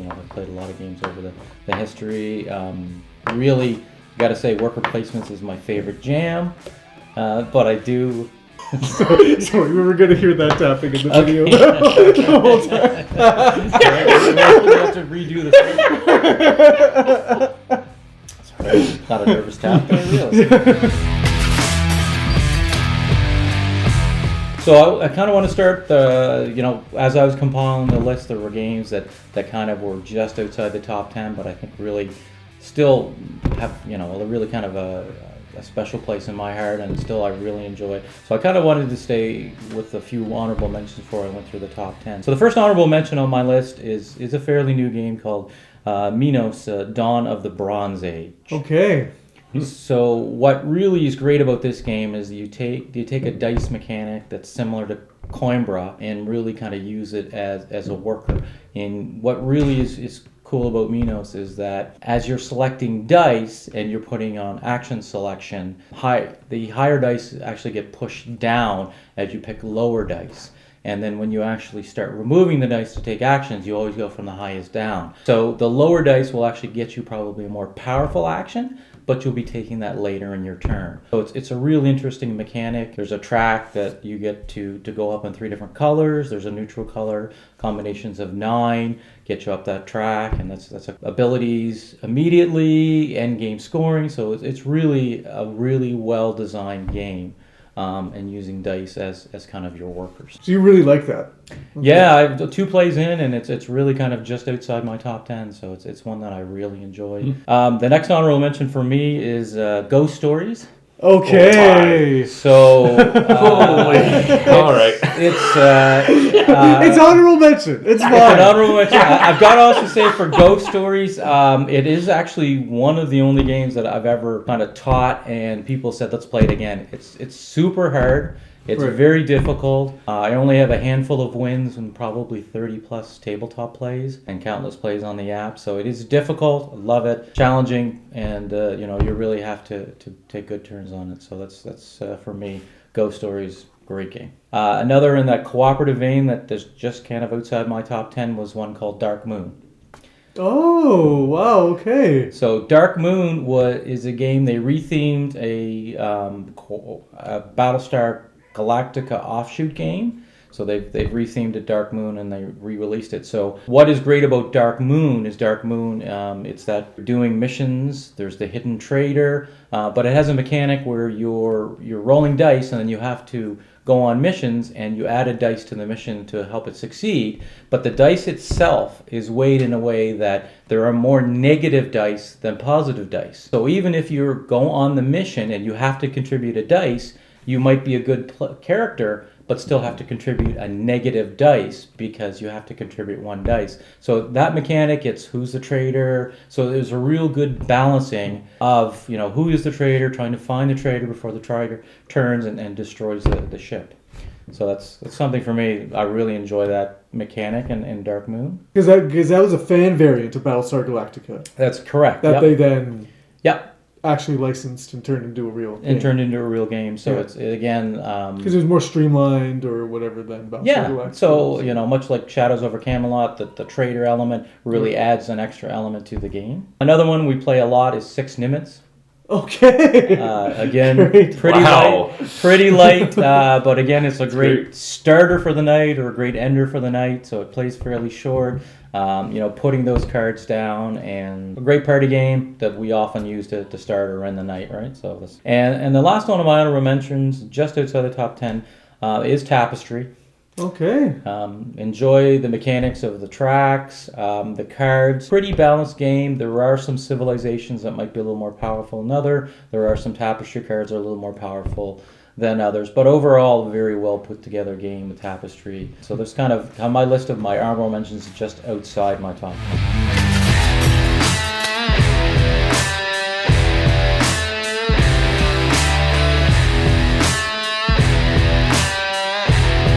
I've played a lot of games over the history. Really, got to say, worker placements is my favorite jam, but I do. Sorry, we were going to hear that tapping in the video the whole time. We have to redo this. Sorry, not a nervous tap, but I realized. So I kind of want to start, as I was compiling the list, there were games that kind of were just outside the top 10, but I think really still have, a really kind of a special place in my heart, and still I really enjoy. So I kind of wanted to stay with a few honorable mentions before I went through the top 10. So the first honorable mention on my list is a fairly new game called Minos, Dawn of the Bronze Age. Okay. So what really is great about this game is you take a dice mechanic that's similar to Coimbra and really kind of use it as a worker. And what really is cool about Minos is that as you're selecting dice and you're putting on action selection, the higher dice actually get pushed down as you pick lower dice. And then when you actually start removing the dice to take actions, you always go from the highest down. So the lower dice will actually get you probably a more powerful action, but you'll be taking that later in your turn. So it's a really interesting mechanic. There's a track that you get to go up in 3 different colors. There's a neutral color, combinations of 9 get you up that track, and that's abilities immediately, end game scoring. So it's really a really well designed game. And using dice as kind of your workers. So you really like that? Okay. Yeah, I've 2 plays in, and it's really kind of just outside my top 10, so it's one that I really enjoy. The next honorable mention for me is Ghost Stories. Okay. So, all right. It's honorable mention. It's fine. It's an honorable mention. I've got to also say for Ghost Stories, it is actually one of the only games that I've ever kind of taught and people said, let's play it again. It's super hard. It's very difficult. I only have a handful of wins and probably 30 plus tabletop plays and countless plays on the app. So it is difficult. I love it. Challenging, and you really have to take good turns on it. So that's for me, Ghost Stories, great game. Another in that cooperative vein that is just kind of outside my top 10 was one called Dark Moon. Oh, wow, okay. So Dark Moon is a game they rethemed a Battlestar Galactica offshoot game. So they've rethemed it Dark Moon and they re-released it. So what is great about Dark Moon is it's that you're doing missions. There's the hidden trader, but it has a mechanic where you're rolling dice and then you have to go on missions and you add a dice to the mission to help it succeed. But the dice itself is weighed in a way that there are more negative dice than positive dice. So even if you go on the mission and you have to contribute a dice, you might be a good character, but still have to contribute a negative dice because you have to contribute 1 dice. So that mechanic, it's who's the traitor. So there's a real good balancing of, who is the traitor, trying to find the traitor before the traitor turns and destroys the ship. So that's something for me. I really enjoy that mechanic in Dark Moon. Because that was a fan variant of Battlestar Galactica. That's correct. That they then... Yep. Actually licensed and turned into a real game. And turned into a real game. So it's, again... Because it was more streamlined or whatever than Battlestar Galactica. So, much like Shadows over Camelot, the trader element really adds an extra element to the game. Another one we play a lot is 6 Nimmits. Okay. Again, pretty light, but again, it's a great starter for the night or a great ender for the night, so it plays fairly short. Putting those cards down, and a great party game that we often use to start or end the night, right? So and the last one of my honorable mentions, just outside the top 10, is Tapestry. Okay. Enjoy the mechanics of the tracks, the cards. Pretty balanced game. There are some civilizations that might be a little more powerful than others. There are some Tapestry cards that are a little more powerful than others. But overall, a very well put together game, the Tapestry. So there's kind of on my list of my honorable mentions just outside my top 10.